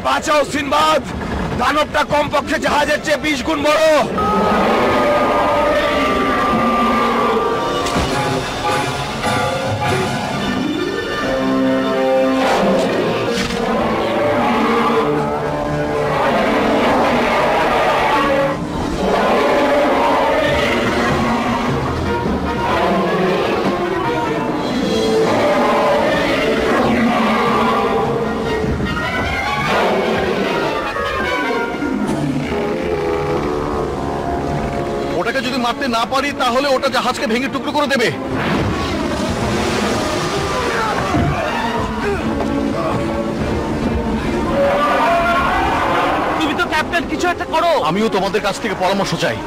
বাঁচাও সিনবাদ, দানবটা কমপক্ষে জাহাজের চেয়ে 20 গুণ বড়। যদি মারতে না পারি তাহলে ওটা জাহাজকে ভেঙে টুকরো করে দেবে। তুমি তো ক্যাপ্টেন, কিছু একটা করো। আমিও তোমাদের কাছ থেকে পরামর্শ চাই।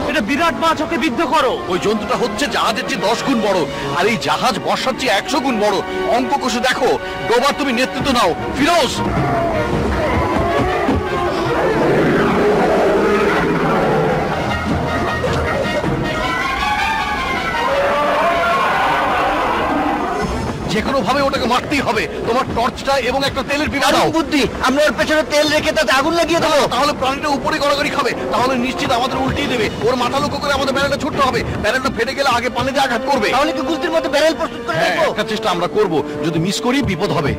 এটা বিরাট মাছ, ওকে বিদ্ধ করো। ওই জন্তুটা হচ্ছে জাহাজের চেয়ে 10 গুণ বড়, আর এই জাহাজ বর্ষার চেয়ে 100 গুণ বড়। অঙ্ক কষে দেখো। ডোবার তুমি নেতৃত্ব নাও, ফিরোজ। যেকোনো ভাবে ওটাকে মারতেই হবে। তোমার টর্চটা এবং একটা তেলের পিপা দাও। বুদ্ধি, আমরা ওর পেছনে তেল রেখে তাতে আগুন লাগিয়ে দেবো। তাহলে প্রাণীটা উপরে গড়াগড়ি খাবে, তাহলে নিশ্চিত আমাদের উল্টিয়ে দেবে। ওর মাথা লক্ষ্য করে আমাদের ব্যারেলটা ছুটতে হবে। ব্যারেলটা ফেটে গেলে আগে পানিতে আঘাত করবে। তাহলে কি গুলতির মধ্যে ব্যারেল প্রস্তুত করে রাখবো? একটা চেষ্টা আমরা করব, যদি মিস করি বিপদ হবে।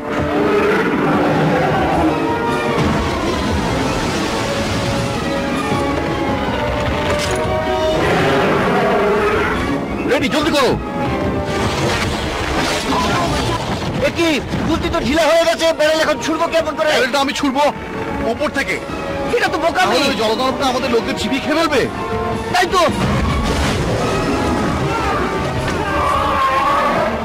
রেডি, জলদি করো। কি গুলতি তো ঢিলা হয়ে গেছে, ব্যারেল এখন ছুড়বো কেমন করে? ব্যারেলটা আমি ছুড়বো উপর থেকে। এটা তো বোকামি। ওই জলদানবটা আমাদের লোকদের চিবিয়ে খেয়ে ফেলবে। তাই তো।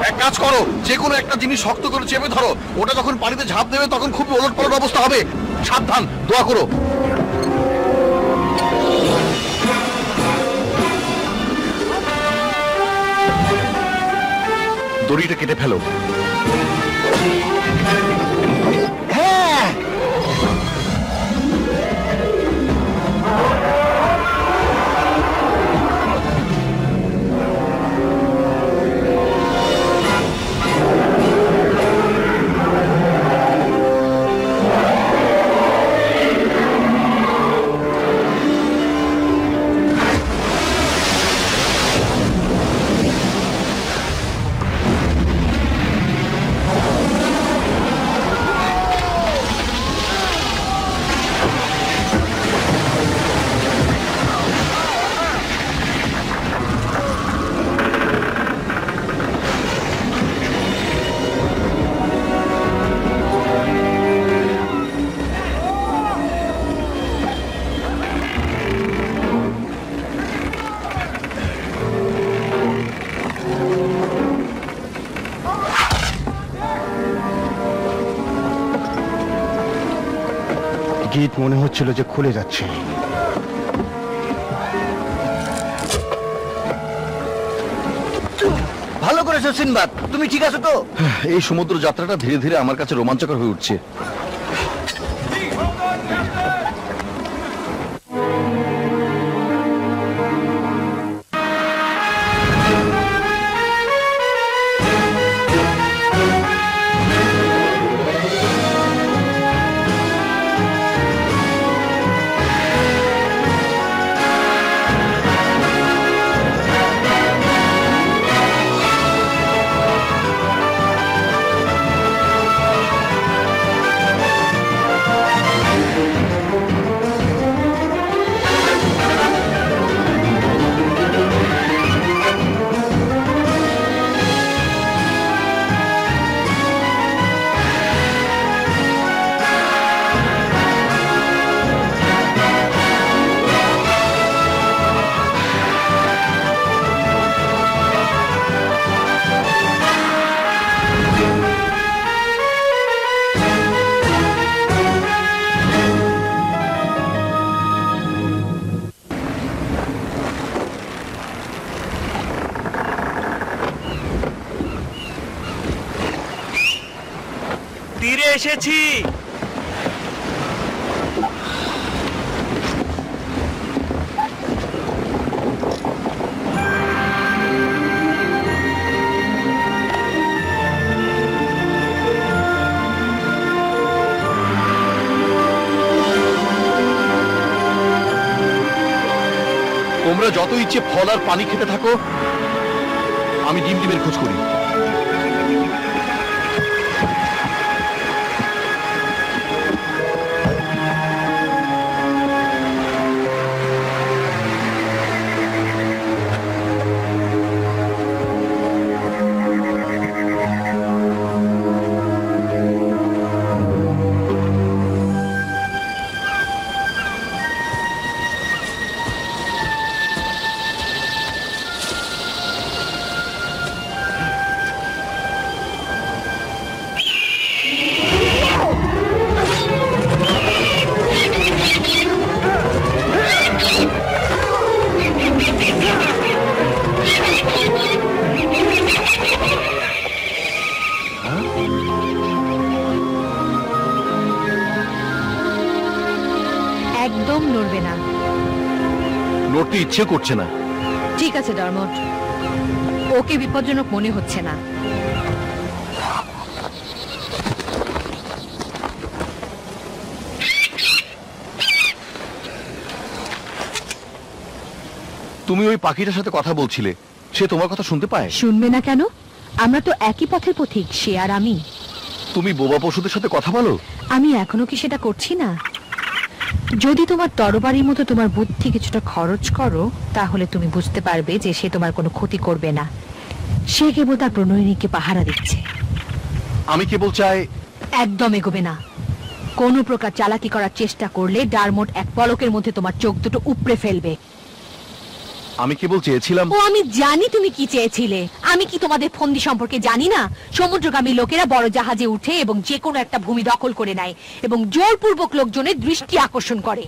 এক কাজ করো, যে কোনো একটা জিনিস শক্ত করে চেপে ধরো। ওটা যখন পানিতে ঝাঁপ দেবে তখন খুব ওলটপালট অবস্থা হবে। সাবধান, দোয়া করো। দড়িটা কেটে ফেলো। হ্যাঁ, গেট মনে হচ্ছিল যে খুলে যাচ্ছে। ভালো করেছো সিনবাদ, তুমি ঠিক আছো তো? এই সমুদ্র যাত্রাটা ধীরে ধীরে আমার কাছে রোমাঞ্চকর হয়ে উঠছে। তীরে এসেছি। তোমরা যত ইচ্ছে ফল আর পানি খেতে থাকো, আমি ডিমের খোঁজ করি। একদম নড়বে না। নড়তে ইচ্ছে করছে না। ঠিক আছে ডরমট, ওকে বিপজ্জনক মনে হচ্ছে না। তুমি ওই পাখিটার সাথে কথা বলছিলে, সে তোমার কথা শুনতে পায়? শুনবে না কেন? আমরা তো একই পথের পথিক, সে আর আমি। তুমি বোবা পশুদের সাথে কথা বলো? আমি এখনো কি সেটা করছি না? যদি তোমার তরবারির মতো তোমার বুদ্ধি কিছুটা খরচ করো, তাহলে তুমি বুঝতে পারবে যে সে তোমার কোনো ক্ষতি করবে না। সে কেবল তার প্রণয়িনীকে পাহারা দিচ্ছে। আমি কেবল চাই। একদম এগোবে না। কোনো প্রকার চালাকি করার চেষ্টা করলে ডারমোট এক পলকের মধ্যে তোমার চোখ দুটো উপড়ে ফেলবে। আমি কেবল চেয়েছিলাম। ও, আমি জানি তুমি কি চেয়েছিলে। আমি কি তোমাদের ফন্দি সম্পর্কে জানি না? সমুদ্রগামী লোকেরা বড় জাহাজে উঠে এবং যে কোনো একটা ভূমি দখল করে নেয় এবং জোরপূর্বক লোকজনের দৃষ্টি আকর্ষণ করে।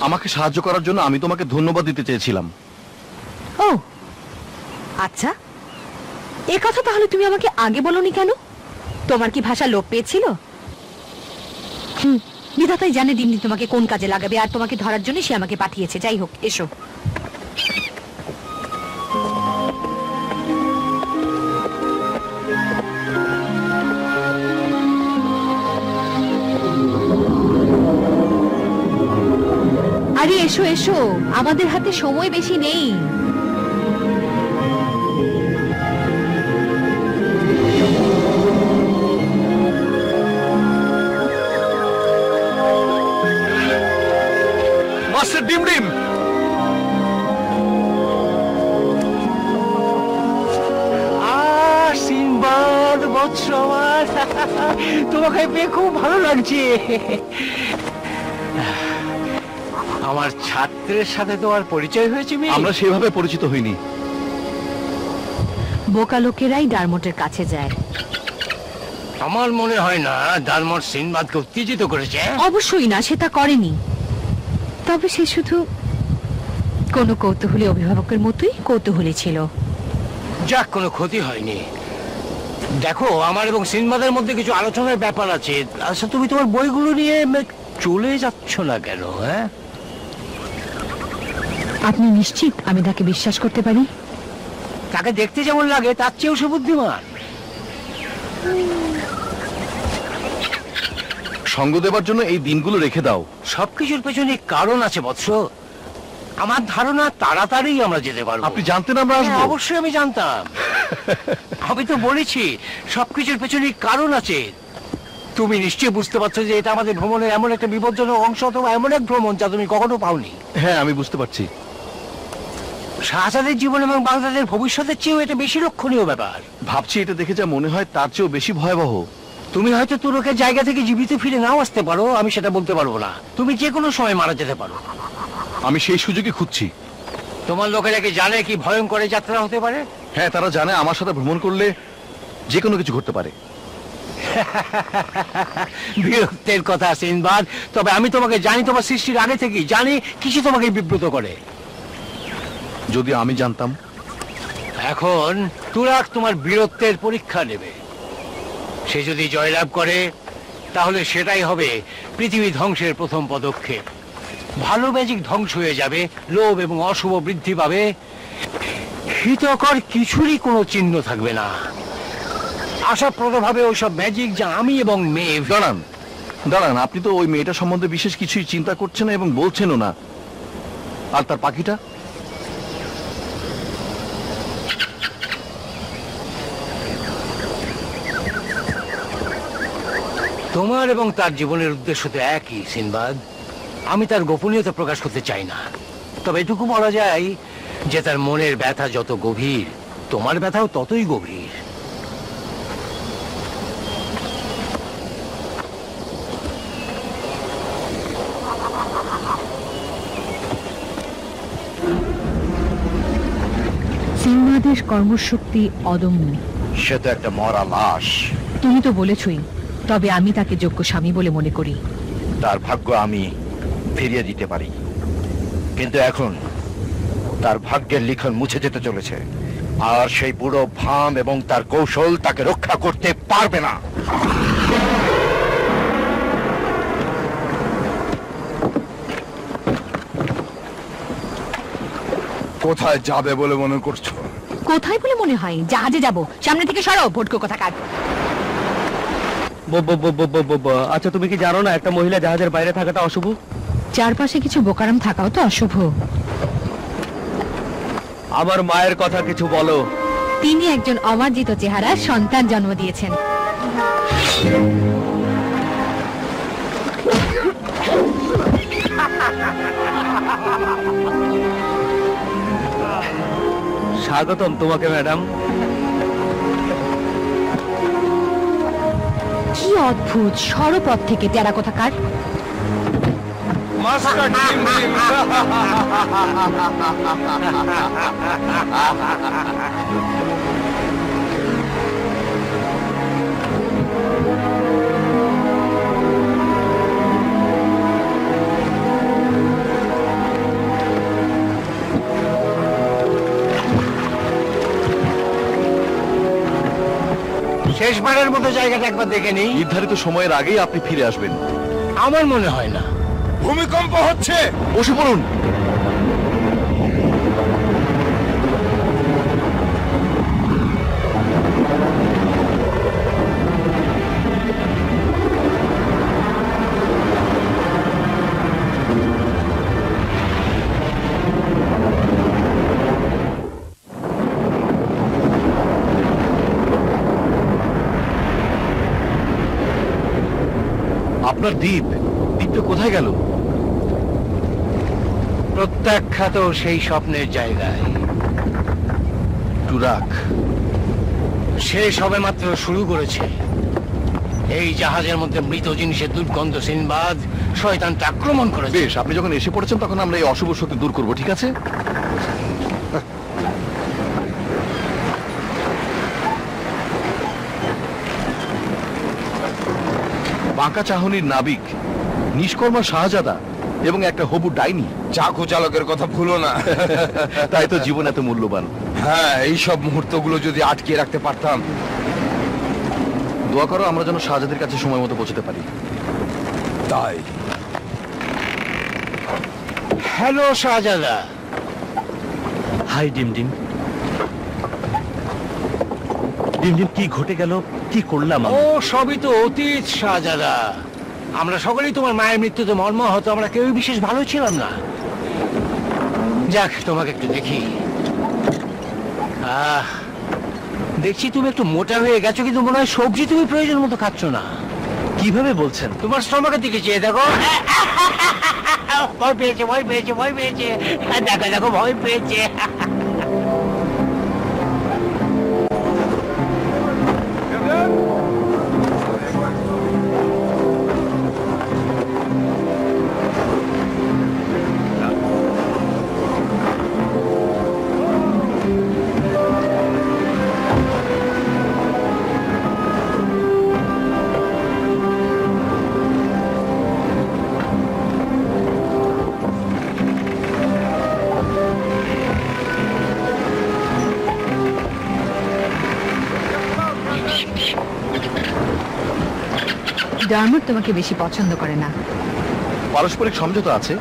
আমাকে সাহায্য করার জন্য আমি তোমাকে ধন্যবাদ দিতে চেয়েছিলাম। ও আচ্ছা, এ কথা তাহলে তুমি আমাকে আগে বলনি কেন? তোমার কি ভাষা লোপ পেয়েছিল? বিধাতাই জানে দিনদিন তোমাকে কোন কাজে লাগাবে, আর তোমাকে ধরার জন্য সে আমাকে পাঠিয়েছে। যাই হোক, এসো। আরে এসো এসো, আমাদের হাতে সময় বেশি নেই। মাস্টার ডিম ডিম, সিনবাদ বৎস আমার, তোমাকে পেয়ে খুব ভালো লাগছে। আমার ছাত্রের সাথে তোমার পরিচয় হয়েছে? আমরা সেভাবে পরিচিত হইনি। বোকা লোকেরাই ডারমোটের কাছে যায়। আমার মনে হয় না ডারমট সিনবাদকে উত্তেজিত করেছে। অবশ্যই না, সে তা করেনি। তবে সে শুধু কোনো কৌতূহলী অভিভাবকের মতোই কৌতূহলী ছিল। যাক, কোনো ক্ষতি হয়নি। দেখো, আমার এবং সিনবাদের মধ্যে কিছু আলোচনার ব্যাপার আছে। আচ্ছা, তুমি তোমার বইগুলো নিয়ে চলে যাচ্ছ না কেন? হ্যাঁ, আপনি নিশ্চিত আমি তাকে বিশ্বাস করতে পারি? তাকে দেখতে যেমন লাগে তার চেয়েও সে বুদ্ধিমান। সঙ্গ দেবার জন্য এই দিনগুলো রেখে দাও। সবকিছুর পেছনে কারণ আছে বৎস। আমার ধারণা তাড়াতাড়ি আমরা যেতে পারবো। আপনি জানতেন আমরা আসবো? হ্যাঁ, অবশ্যই আমি জানতাম। আমি তো বলেছি সবকিছুর পেছনে কারণ আছে। তুমি নিশ্চয়ই বুঝতে পারছো যে এটা আমাদের ভ্রমণের এমন একটা বিপজ্জনক অংশ, অথবা এমন এক ভ্রমণ যা তুমি কখনো পাওনি। হ্যাঁ, আমি বুঝতে পারছি। শাহজাদের জীবন এবং বাংলাদেশের ভবিষ্যতের চেয়েও এটা বেশি লক্ষণীয় ব্যাপার। ভাবছি এটা দেখে যা মনে হয় তার চেয়েও বেশি ভয়াবহ। তুমি হয়তো তুরকের জায়গা থেকে জীবিত ফিরে নাও আসতে পারো, আমি সেটা বলতে পারবো না। তুমি যে কোনো সময় মারা যেতে পারো। আমি সেই সুযোগই খুঁজছি। তোমার লোকেরা কি জানে কি ভয়ঙ্কর যাত্রা হতে পারে? হ্যাঁ, তারা জানে আমার সাথে ভ্রমণ করলে যে কোনো কিছু ঘটতে পারে। বিরক্তের কথা সিনবাদ, তবে আমি তোমাকে জানি, তোমার সৃষ্টির আগে থেকেই জানি কিছু তোমাকে বিব্রত করে। যদি আমি জানতাম। এখন তুরাক তোমার বীরত্বের পরীক্ষা নেবে। সে যদি জয়লাভ করে তাহলে সেটাই হবে পৃথিবী ধ্বংসের প্রথম পদক্ষেপ। ভালো ম্যাজিক ধ্বংস হয়ে যাবে, লোভ এবং অশুভ বৃদ্ধি পাবে, হিতকর কিছুরই কোনো চিহ্ন থাকবে না। আশাপ্রদভাবে ওইসব ম্যাজিক যা আমি এবং মেভ। দাঁড়ান, আপনি তো ওই মেয়েটা সম্বন্ধে বিশেষ কিছুই চিন্তা করছেন না এবং বলছেনও না। আর তার পাখিটা? তোমার এবং তার জীবনের উদ্দেশ্য তো একই সিনবাদ। আমি তার গোপনীয়তা প্রকাশ করতে চাই না, তবে এটুকু বলা যায় যে তার মনের ব্যথা যত গভীর, তোমার ব্যথাও ততই গভীর। সিনবাদের কর্মশক্তি অদম্য। সে তো একটা মরা লাশ। তুমি তো বলেছই, তবে আমি তাকে যোগ্য স্বামী বলে মনে করি। তার ভাগ্য আমি ফিরিয়ে দিতে পারি, কিন্তু এখন তার ভাগ্যের লিখন মুছে যেতে চলেছে, আর সেই বুড়ো ভাম এবং তার কৌশল তাকে রক্ষা করতে পারবে না। কোথায় যাবে বলে মনে করছো? কোথায় বলে মনে হয়? জাহাজে যাব। সামনে থেকে সরো, ভটকো কোথাকার। আচ্ছা, তুমি কি জানো না একটা মহিলা জাহাজের বাইরে থাকাটা অশুভ? চারপাশে কিছু বোকারাম থাকাও তো অশুভ। আমার মায়ের কথা কিছু বলো। তিনি একজন অমার্জিত চেহারার সন্তান জন্ম দিয়েছেন। স্বাগতম তোমাকে ম্যাডাম। কি অদ্ভুত! সরপথ থেকে টেরা কোথাকার। শেষবারের মতো জায়গাটা একবার দেখে নেই। নির্ধারিত সময়ের আগেই আপনি ফিরে আসবেন। আমার মনে হয় না। ভূমিকম্প হচ্ছে। বসে পড়ুন। আপনার দ্বীপটা কোথায় গেল? প্রত্যাখ্যাত সেই স্বপ্নের জায়গায়। টুরাক সে সবে মাত্র শুরু করেছে। এই জাহাজের মধ্যে মৃত জিনিসের দুর্গন্ধ সিনবাদ শয়তানটা আক্রমণ করেছে। বেশ, আপনি যখন এসে পড়েছেন তখন আমরা এই অশুভ শক্তি দূর করব, ঠিক আছে? বাঁকা চাহনির নাবিক, নিষ্কর্মা শাহজাদা এবং একটা হবু ডাইনি। চাকু চালকের কথা ভুলো না। তাই তো জীবন এত মূল্যবান। হ্যাঁ, এই সব মুহূর্তগুলো যদি আটকিয়ে রাখতে পারতাম। দোয়া করো আমরা যেন শাহজাদের কাছে সময় মতো পৌঁছতে পারি। তাই হ্যালো শাহজাদা। হাই ডিমডিম। ডিমডিম, কি ঘটে গেল? কি করলাম ও সবই তো অতীত শাহজাদা। আমরা সকলেই তোমার মায়ের মৃত্যুতে মর্মাহত। আমরা কেউই বিশেষ ভালো ছিলাম না। যাক, তোমাকে একটু দেখি। দেখছি তুমি একটু মোটা হয়ে গেছো, কিন্তু মনে হয় সবজি তুমি প্রয়োজন মতো খাচ্ছ না। কিভাবে বলছেন? তোমার স্টমাকের দিকে চেয়ে দেখো। ভয় পেয়েছে, ভয় পেয়েছে, ভয় পেয়েছে। দেখো দেখো, ভয় পেয়েছে। ডার্মট তোমাকে বেশি পছন্দ করে না। পারস্পরিক সমঝোতা আছে।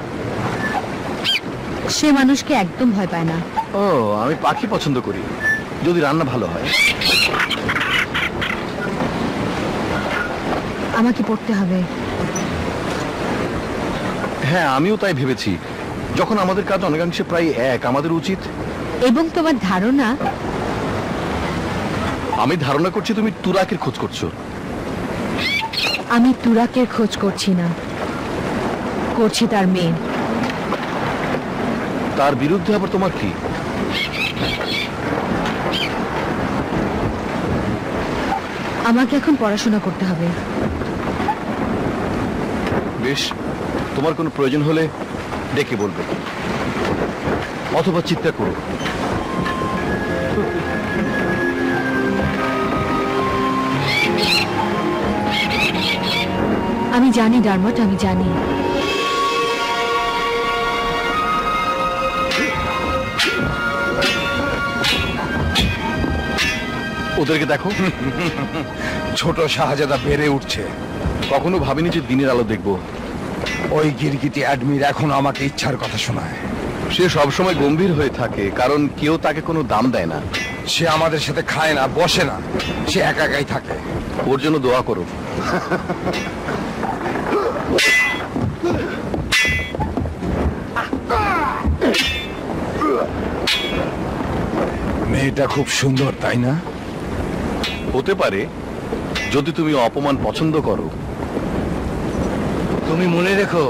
সে মানুষকে একদম ভয় পায় না। ও, আমি পাখি পছন্দ করি, যদি রান্না ভালো হয়। আমাকে পড়তে হবে। হ্যাঁ, আমিও তাই ভেবেছি। যখন আমাদের কাজ অনেকাংশে প্রায় এক, আমাদের উচিত। এবং তোমার ধারণা? আমি ধারণা করছি তুমি তুরাকের খোঁজ করছো। আমি তুরাকের খোঁজ করছি না, করছি তার মেয়ে। তার বিরুদ্ধে আবার তোমার কি? আমাকে এখন পড়াশোনা করতে হবে। বেশ, তোমার কোনো প্রয়োজন হলে ডেকে বলবে, অথবা চিৎকার করো। আমি জানি ডারমট, আমি জানি। ওদেরকে দেখো, ছোট শাহজাদা বেড়ে উঠছে। কখনো ভাবিনি যে দিনের আলো দেখবো। ওই গিরগিটি অ্যাডমির এখন আমাকে ইচ্ছার কথা শোনায়। সে সবসময় গম্ভীর হয়ে থাকে, কারণ কেউ তাকে কোনো দাম দেয় না। সে আমাদের সাথে খায় না, বসে না, সে একা একাই থাকে। ওর জন্য দোয়া করো। মেয়েটা খুব সুন্দর, তাই না? হতে পারে, যদি তুমি অপমান পছন্দ করো। তুমি মনে রেখো,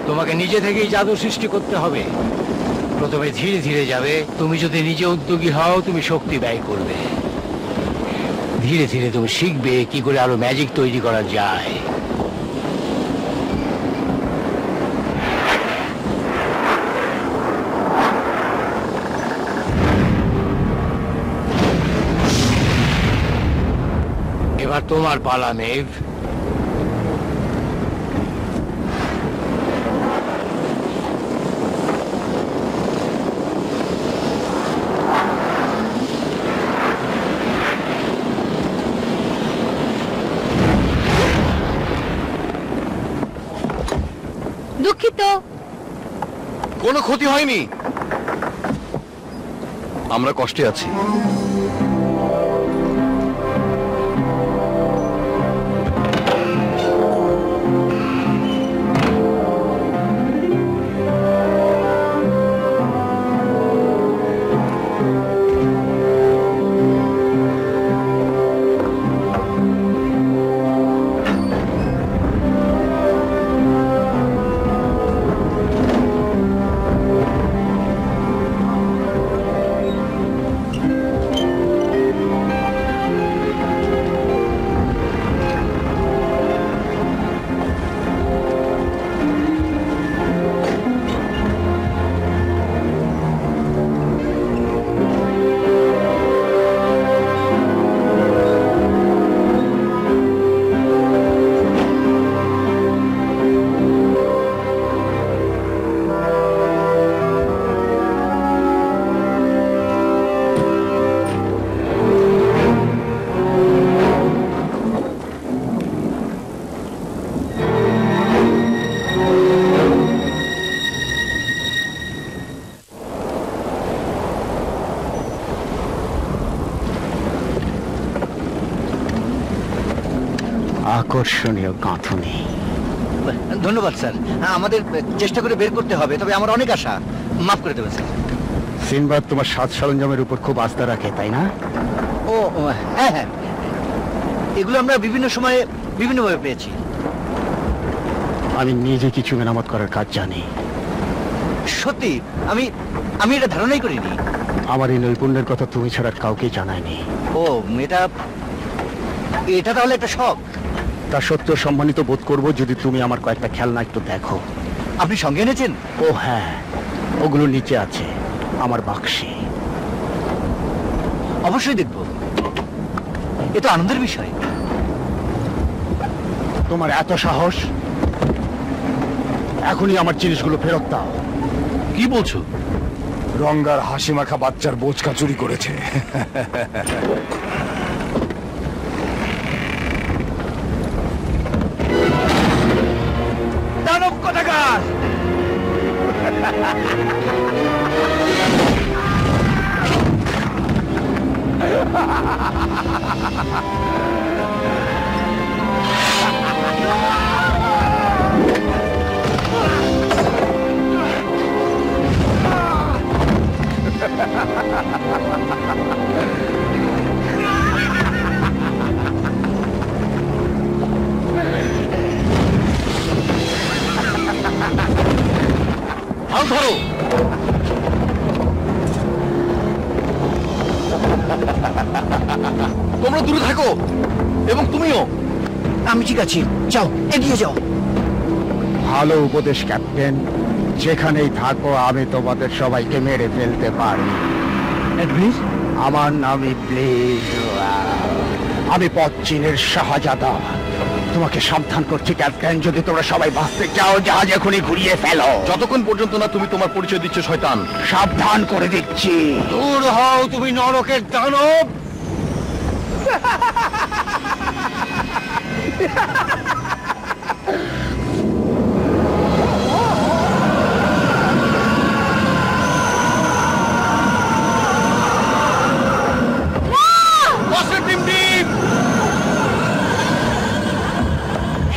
তোমাকে নিজে থেকেই জাদু সৃষ্টি করতে হবে। প্রথমে ধীরে ধীরে যাবে। তুমি যদি নিজে উদ্যোগী হও, তুমি শক্তি ব্যয় করবে। ধীরে ধীরে তুমি শিখবে কি করে আরো ম্যাজিক তৈরি করা যায়। এবার তোমার পালা, মেভ। দুঃখিত। কোনো ক্ষতি হয়নি, আমরা কষ্টে আছি। আকর্ষণীয় গাঁথুনি। ধন্যবাদ স্যার। আমাদের চেষ্টা করে বের করতে হবে, তবে আমার অনেক আশা। মাফ করে দেবেন স্যার। সিনবাদ তোমার সাজ সরঞ্জামের উপর খুব আস্থা রাখে, তাই না? ও হ্যাঁ হ্যাঁ, এগুলো আমরা বিভিন্ন সময়ে বিভিন্নভাবে পেয়েছি। আমি নিজে কিছু মেরামত করার কাজ জানি। সত্যি, আমি আমি এটা ধারণাই করিনি। আমার এই নৈপুণ্যের কথা তুমি ছাড়া কাউকে জানায়নি। ও, এটা এটা তাহলে একটা শখ। তা সত্ত্বেও সম্মানিত বোধ করবো যদি তুমি আমার কয়েকটা খেলনা একটু দেখো। আপনি সঙ্গে এনেছেন? ও হ্যাঁ, ওগুলো নিচে আছে আমার বাক্সে। অবশ্যই দেখব, এ তো আনন্দের বিষয়। তোমার এত সাহস? এখনই আমার জিনিসগুলো ফেরত দাও। কি বলছো? রঙ্গার হাসি মাখা বাচ্চার বোচকা চুরি করেছে। দানব কোথাকার! হাল ধরো। তোমরা দূরে থাকো এবং তুমিও। আমি ঠিক আছি, যাও এগিয়ে যাও। ভালো উপদেশ ক্যাপ্টেন, যেখানেই থাকো আমি তোমাদের সবাইকে মেরে ফেলতে পারি। আমার নাম ইবলিস, আমি পশ্চিমের শাহজাদা। তোমাকে সাবধান করছি ক্যাপ্টেন, যদি তোমরা সবাই বাঁচতে চাও জাহাজ এখনই ঘুরিয়ে ফেলো। যতক্ষণ পর্যন্ত না তুমি তোমার পরিচয় দিচ্ছ শয়তান। সাবধান করে দিচ্ছি। দূর হও তুমি নরকের দানব।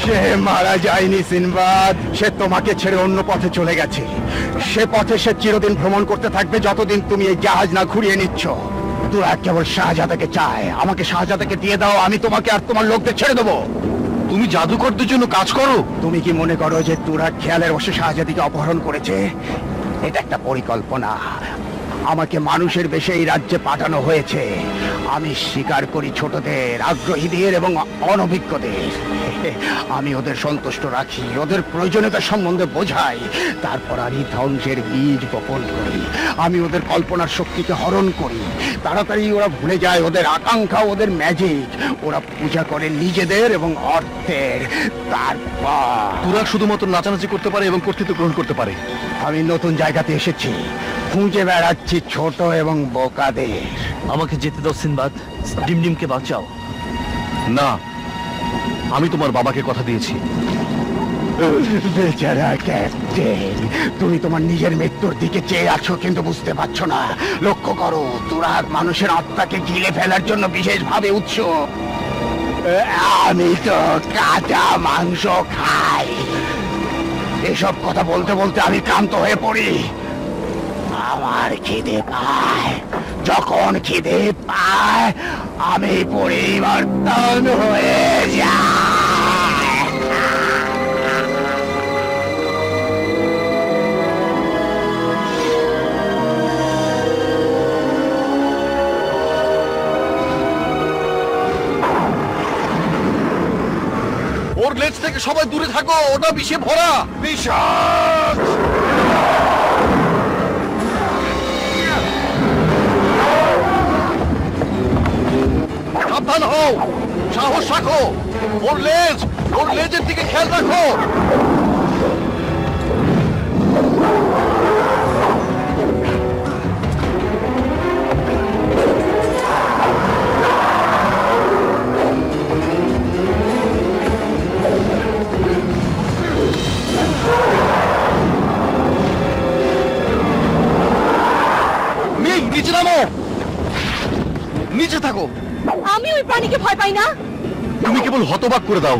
সে মারা যায়নি সিনবাদ, সে তোমাকে ছেড়ে অন্য পথে চলে গেছে। সে পথে সে চিরদিন ভ্রমণ করতে থাকবে যতদিন তুমি এই জাহাজ না ঘুরিয়ে নিচ্ছ। তোরা কেবল শাহজাদাকে চায়, আমাকে শাহজাদাকে দিয়ে দাও, আমি তোমাকে আর তোমার লোকদের ছেড়ে দেবো। তুমি জাদুকরদের জন্য কাজ করো? তুমি কি মনে করো যে তোরা খেয়ালের বসে শাহজাদিকে অপহরণ করেছে? এটা একটা পরিকল্পনা। আমাকে মানুষের বেশে এই রাজ্যে পাঠানো হয়েছে। আমি স্বীকার করি ছোটদের, আগ্রহীদের এবং অনভিজ্ঞদের। আমি ওদের সন্তুষ্ট রাখি, ওদের প্রয়োজনীয়তা সম্বন্ধে বোঝাই, তারপর আমি ধ্বংসের বীজ বপন করি। আমি ওদের কল্পনার শক্তিকে হরণ করি। তাড়াতাড়ি ওরা ভুলে যায় ওদের আকাঙ্ক্ষা, ওদের ম্যাজিক। ওরা পূজা করে নিজেদের এবং অর্থের। তারপর তুরাগ শুধুমাত্র নাচানাচি করতে পারে এবং কর্তৃত্ব গ্রহণ করতে পারে। আমি নতুন জায়গাতে এসেছি, খুঁজে বেড়াচ্ছি ছোট এবং বোকাদের। আমাকে যেতে দাও সিনবাদ, ডিমডিমকে বাঁচাও। না, আমি তোমার বাবাকে কথা দিয়েছি। বেচারা ক্যাপ্টেন, তুমি তোমার নিজের মৃত্যুর দিকে চেয়ে আছো কিন্তু বুঝতে পারছো না। লক্ষ্য করো, তোরা মানুষের আত্মাকে গিলে ফেলার জন্য বিশেষভাবে উৎসুক। আমি তো কাঁচা মাংস খাই। এসব কথা বলতে বলতে আমি ক্লান্ত হয়ে পড়ি। আমার খিদে পায়, যখন খিদে পায় আমি পরিবর্তন হয়ে যাই। ওর লেজ থেকে সবাই দূরে থাকো, ওটা বিষে ভরা। বিষাদ! সাবধান হও, সাহস রাখো। ওর লেজের দিকে খেয়াল রাখো। নিচে নামো, নিচে থাকো। আমি ওই প্রাণীকে ভয় পাই না। তুমি কেবল হতবাক করে দাও।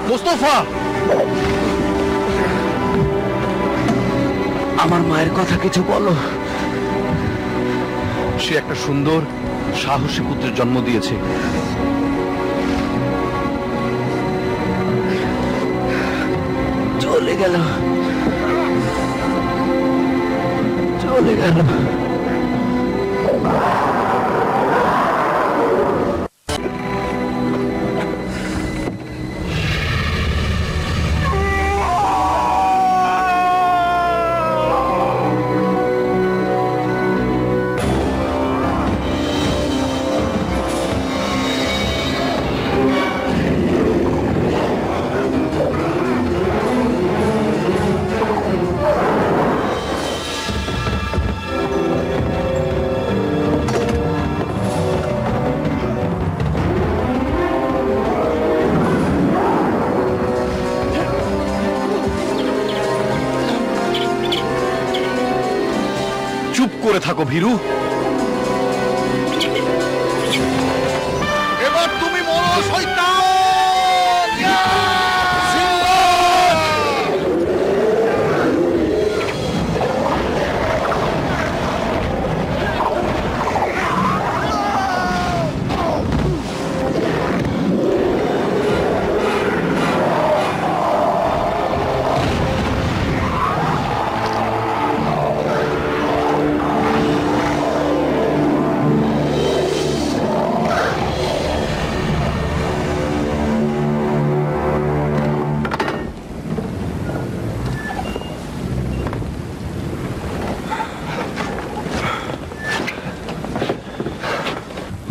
মোস্তফা, আমার মায়ের কথা কিছু বলো। সে একটা সুন্দর সাহসী পুত্রের জন্ম দিয়েছে। চলে গেল, চলে গেল। চুপ করে থাকো ভীরু। এবার তুমি মরো শয়তান।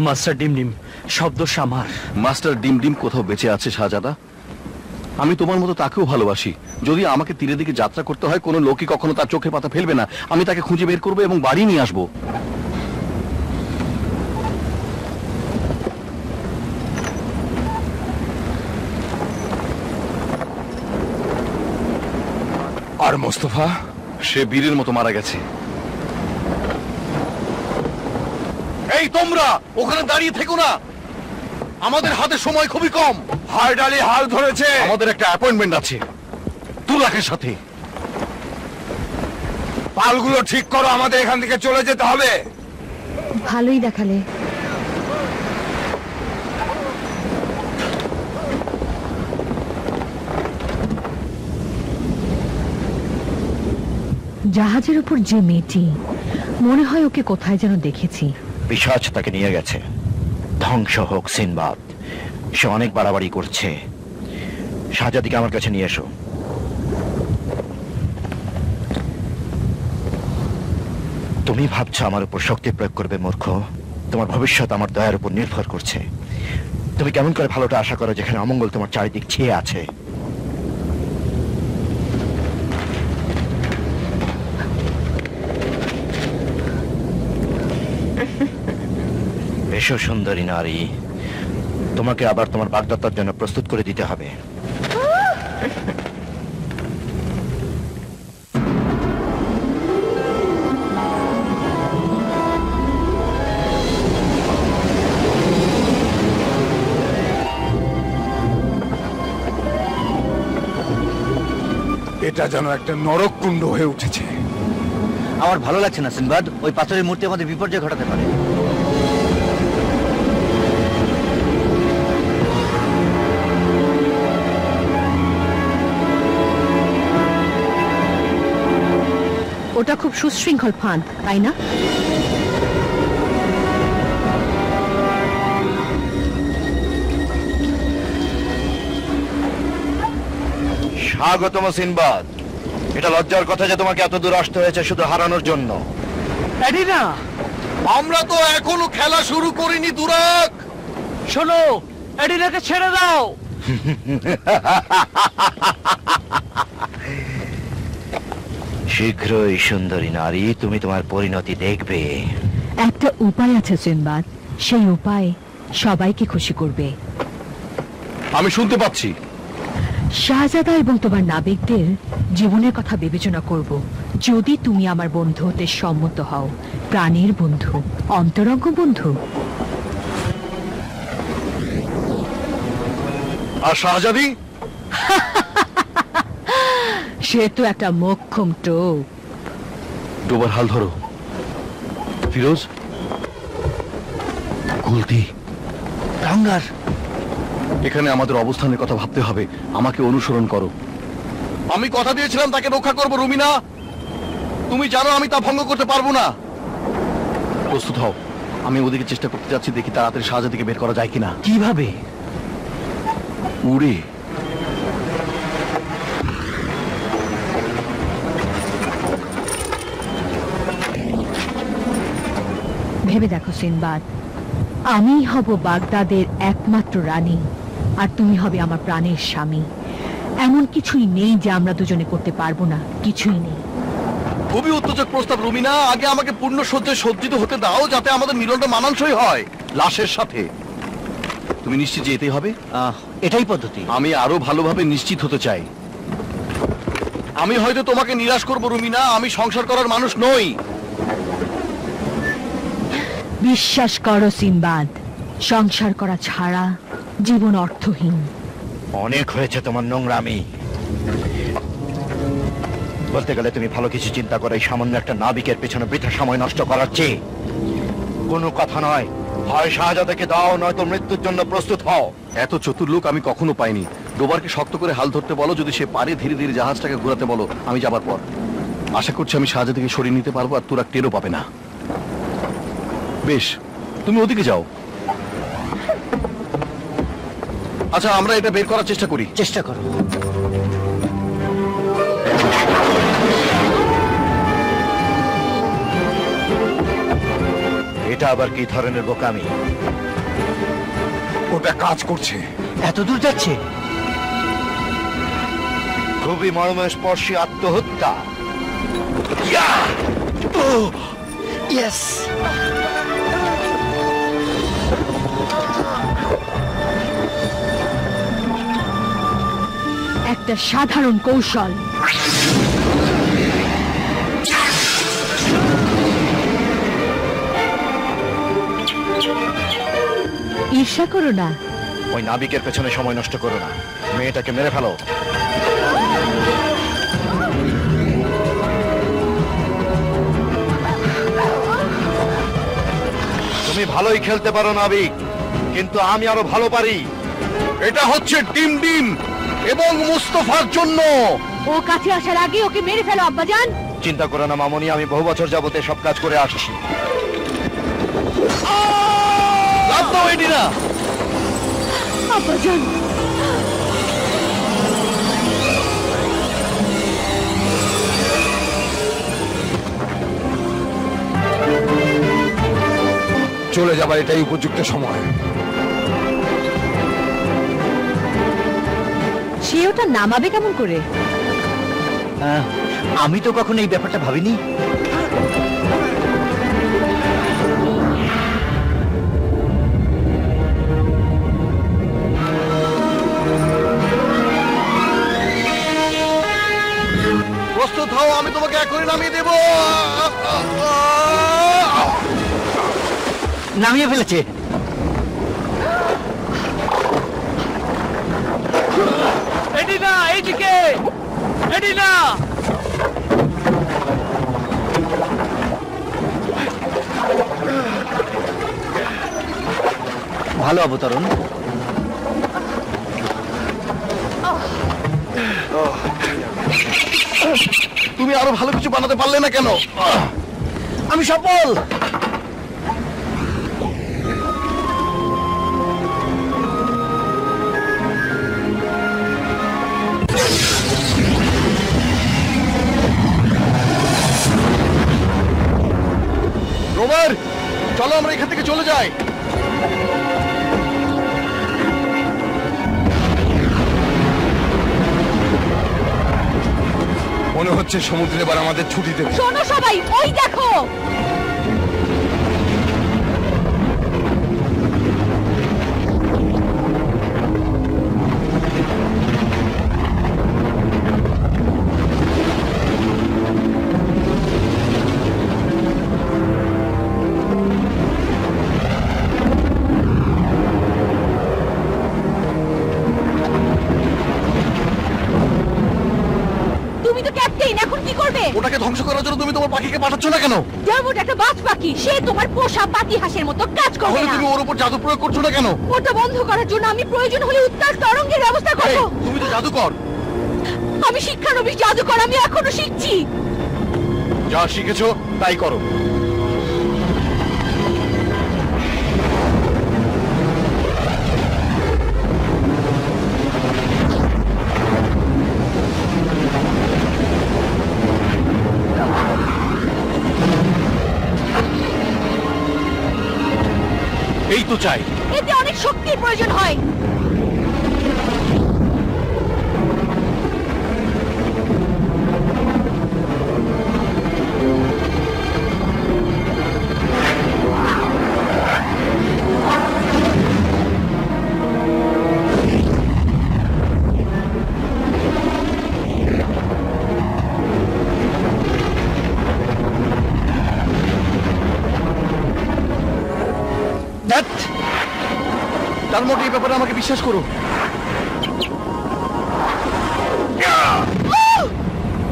মাস্টার ডিম ডিম শব্দ আমার। মাস্টার ডিম ডিম কোথাও বেঁচে আছে শাহজাদা? আমি তোমার মতো তাকেও ভালোবাসি। যদি আমাকে তীরের দিকে যাত্রা করতে হয়, কোনো লোকই কখনো তার চোখের পাতা ফেলবে না। আমি তাকে খুঁজে বের করবো এবং বাড়ি নিয়ে আসবো। আর মোস্তফা? সে বীরের মতো মারা গেছে। এই তোমরা ওখানে দাঁড়িয়ে থেকো না, আমাদের হাতে সময় খুবই কম। হায়দার আলী হাল ধরেছে। আমাদের একটা অ্যাপয়েন্টমেন্ট আছে তুরাকের সাথে। পালগুলো ঠিক করো, আমাদের এখান থেকে চলে যেতে হবে। ভালোই দেখালে। জাহাজের উপর যে মেয়েটি, মনে হয় ওকে কোথায় যেন দেখেছি। পিশাচ তাকে নিয়ে গেছে। ধ্বংস হোক সিনবাদ, সে অনেক বাড়াবাড়ি করছে। শাহজাদিকে আমার কাছে নিয়ে এসো। তুমি ভাবছো আমার উপর শক্তি প্রয়োগ করবে মূর্খ? তোমার ভবিষ্যৎ আমার দয়ার উপর নির্ভর করছে। তুমি কেমন করে ভালোটা আশা করো যেখানে অমঙ্গল তোমার চারিদিক ছেয়ে আছে? এসো সুন্দরী নারী, তোমাকে আবার তোমার বাগদত্তার জন্য প্রস্তুত করে দিতে হবে। এটা যেন একটা নরক কুণ্ড হয়ে উঠেছে। আমার ভালো লাগছে না সিনবাদ, ওই পাথরের মূর্তি আমাদের বিপর্যয় ঘটাতে পারে। ওটা খুব সুশৃঙ্খল ফাঁদ, তাই না? স্বাগতম সিনবাদ। এটা লজ্জার কথা যে তোমাকে এত দূর আসতে হয়েছে শুধু হারানোর জন্য। এডিনা, আমরা তো এখনো খেলা শুরু করিনি তুরাক। শোনো, এডিনাকে ছেড়ে দাও। শীঘ্রই সুন্দরী নারী, তুমি তোমার পরিণতি দেখবে। একটা উপায় আছে সিনবাদ, সেই উপায় সবাইকে খুশি করবে। আমি শুনতে পাচ্ছি। শাহজাদা এবং তোমার নাবিকদের জীবনের কথা বিবেচনা করব। যদি তুমি আমার বন্ধু হতে সম্মত হও, প্রাণের বন্ধু, অন্তরঙ্গ বন্ধু। আর শাহজাদি? সে তো একটা মোক্ষম টোপ। ডোবার হাল ধরো। ফিরোজ, গুলতি, টাঙ্গার, এখানে আমাদের অবস্থানের কথা ভাবতে হবে। আমাকে অনুসরণ করো। আমি কথা দিয়েছিলাম তাকে রক্ষা করবো রুমিনা। তুমি জানো আমি তা ভঙ্গ করতে পারবো না। প্রস্তুত হও, আমি ওদিকে চেষ্টা করতে যাচ্ছি। দেখি তাড়াতাড়ি শাহজাদিকে বের করা যায় কিনা। কিভাবে? উড়ে। ভেবে দেখো সিনবাদ, আমিই হব বাগদাদের একমাত্র রানী, আর তুমি হবে আমার প্রাণের স্বামী। এমন কিছুই নেই যে আমরা দুজনে করতে পারবো না, কিছুই নেই। খুবই উত্তেজক প্রস্তাব রুমিনা। আগে আমাকে পূর্ণ সজ্জায় সজ্জিত হতে দাও, যাতে আমাদের মিলনটা মানানসই হয় লাশের সাথে। তুমি নিশ্চিত যে এতেই হবে? এটাই পদ্ধতি। আমি আরো ভালোভাবে নিশ্চিত হতে চাই। আমি হয়তো তোমাকে নিরাশ করবো রুমিনা, আমি সংসার করার মানুষ নই। বিশ্বাস করো সিনবাদ, সংসার করা ছাড়া জীবন অর্থহীন। অনেক হয়েছে তোমার নোংরামি। বলতে গেলে তুমি ভালো কিছু চিন্তা করে এই সামান্য একটা নাবিকের পেছনে বৃথা সময় নষ্ট করার চেয়ে কোনো কথা নয়। হয় শাহজাদাকে দাও, নয়তো মৃত্যুর জন্য প্রস্তুত হও। এত চতুর লোক আমি কখনো পাইনি। ডোবারকে শক্ত করে হাল ধরতে বলো, যদি সে পারে ধীরে ধীরে জাহাজটাকে ঘোরাতে বলো। আমি যাবার পর আশা করছি আমি শাহজাদাকে সরিয়ে নিতে পারবো, আর তোরা টেরও পাবে না। বেশ, তুমি ওদিকে যাও। আচ্ছা, আমরা এটা বের করার চেষ্টা করি। চেষ্টা করো। এটা আবার কি ধরনের বোকামি? ওটা কাজ করছে। এত দূর যাচ্ছে? খুবই মর্মস্পর্শী আত্মহত্যা। ইয়েস! একটা সাধারণ কৌশল। ঈর্ষা করো না। ওই নাবিকের পেছনে সময় নষ্ট করো না, মেয়েটাকে মেরে ফেলো। তুমি ভালোই খেলতে পারো নাবিক, কিন্তু আমি আরো ভালো পারি। এটা হচ্ছে ডিম ডিম এবং মুস্তফার জন্য। ও কাছে আসার আগে ওকে মেরে ফেলো আব্বাজান। চিন্তা করো না মামনি, আমি বহু বছর যাবতে সব কাজ করে আসছি। লাভ দাও এডিনা। আব্বাজান, চলে যাবার এটাই উপযুক্ত সময়। সে ওটা নামাবে কেমন করে? আমি তো কখনো এই ব্যাপারটা ভাবিনি। প্রস্তুত হও, আমি তোমাকে এখনই নামিয়ে দেব। নামিয়ে ফেলেছে। এডিনা, এইদিকে! এডিনা! ভালো অবতরণ। তুমি আরো ভালো কিছু বানাতে পারলে না কেন? আমি সফল। রোমার, চলো আমরা এখান থেকে চলে যাই। মনে হচ্ছে সমুদ্রে এবার আমাদের ছুটি দেবে। শোনো সবাই, ওই দেখো। তুমি তো ক্যাপ্টেন, এখন কি করবে? ওটাকে ধ্বংস করার জন্য তুমি তোমার পাখিকে পাঠাচ্ছ না কেন? যেমন একটা বাজ পাখি, সে তোমার পোষা পাতি হাঁসের মতো কাজ করবে তাহলে না। তুমি ওর উপর জাদু প্রয়োগ করছো না কেন? ওটা বন্ধ করার জন্য আমি প্রয়োজন হলে উত্তাল তরঙ্গের ব্যবস্থা এই, করব। তুমি তো জাদুকর। আমি শিক্ষানবিশ জাদুকর, আমি এখনো শিখছি। যা শিখেছো তাই করো। এই তো চাই। এতে অনেক শক্তির প্রয়োজন হয়। তার মোটে এই ব্যাপারে আমাকে বিশ্বাস করো।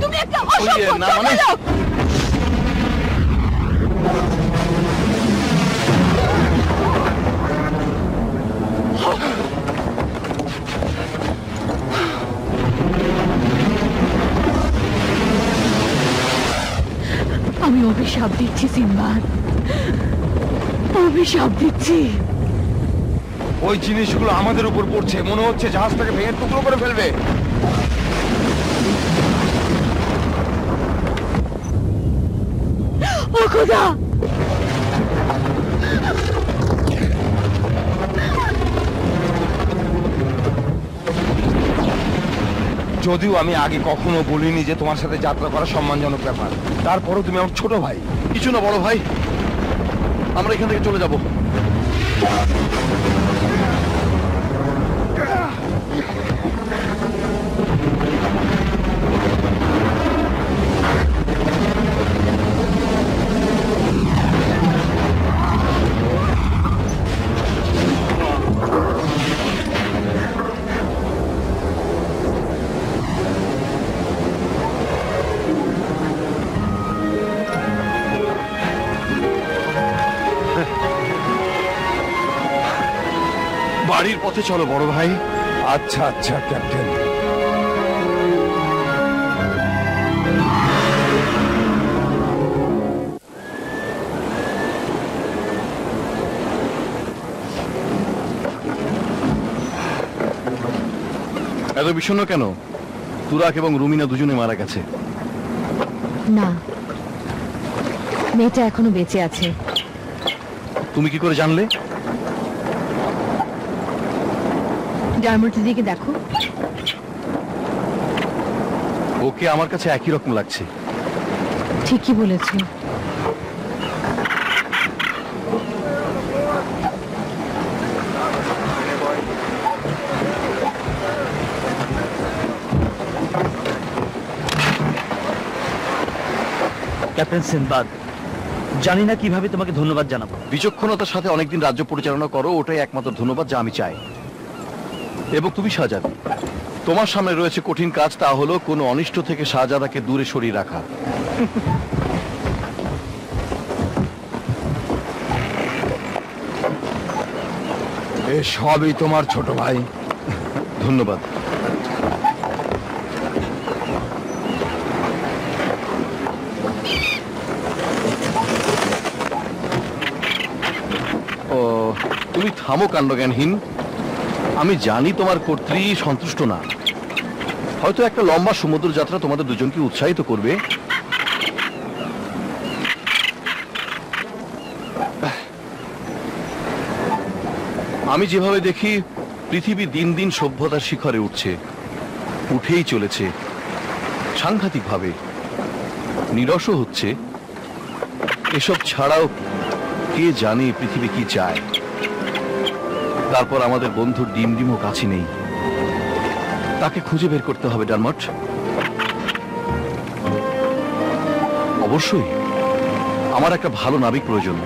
তুমি একটা ওই যে, অসভ্য না ছোট মানে- লোক। আমি অভিশাপ দিচ্ছি সিম্বাদ, অভিশাপ দিচ্ছি। ওই জিনিসগুলো আমাদের উপর পড়ছে, মনে হচ্ছে জাহাজটাকে ভেঙে টুকরো করে ফেলবে। ও খোদা! যদিও আমি আগে কখনো বলিনি যে তোমার সাথে যাত্রা করা সম্মানজনক ব্যাপার, তারপরও তুমি আমার ছোট ভাই। কিছু না বড় ভাই, আমরা এখান থেকে চলে যাব। বাড়ির পথে চলো বড় ভাই। আচ্ছা আচ্ছা ক্যাপ্টেন। এত বিষণ্ণ কেন? তুরাক এবং রুমিনা দুজনে মারা গেছে। না, মেয়েটা এখনো বেঁচে আছে। তুমি কি করে জানলে? ডারমোটের দিকে দেখো। ওকে আমার কাছে একই রকম লাগছে। ঠিকই বলেছো। ক্যাপ্টেন সিনবাদ, জানি না কিভাবে তোমাকে ধন্যবাদ জানাবো। বিচক্ষণতার সাথে অনেকদিন রাজ্য পরিচালনা করো, ওটাই একমাত্র ধন্যবাদ যা আমি চাই। এবং তুমি শাহজাদা, তোমার সামনে রয়েছে কঠিন কাজ, তা হলো কোনো অনিষ্ট থেকে শাহজাদাকে দূরে সরিয়ে রাখা। এ সবই তোমার ছোট ভাই। ধন্যবাদ। ও, তুমি থামো কাণ্ডজ্ঞানহীন। আমি জানি তোমার কর্ত্রী সন্তুষ্ট না। হয়তো একটা লম্বা সমুদ্র যাত্রা তোমাদের দুজনকে উৎসাহিত করবে। আমি যেভাবে দেখি পৃথিবী দিন দিন সভ্যতার শিখরে উঠছে, উঠেই চলেছে সাংঘাতিকভাবে, নিরসও হচ্ছে। এসব ছাড়াও কে জানে পৃথিবী কি চায়। তারপর আমাদের বন্ধুর ডিমও কাছে নেই, তাকে খুঁজে বের করতে হবে ডারমট। অবশ্যই আমার একটা ভালো নাবিক প্রয়োজন।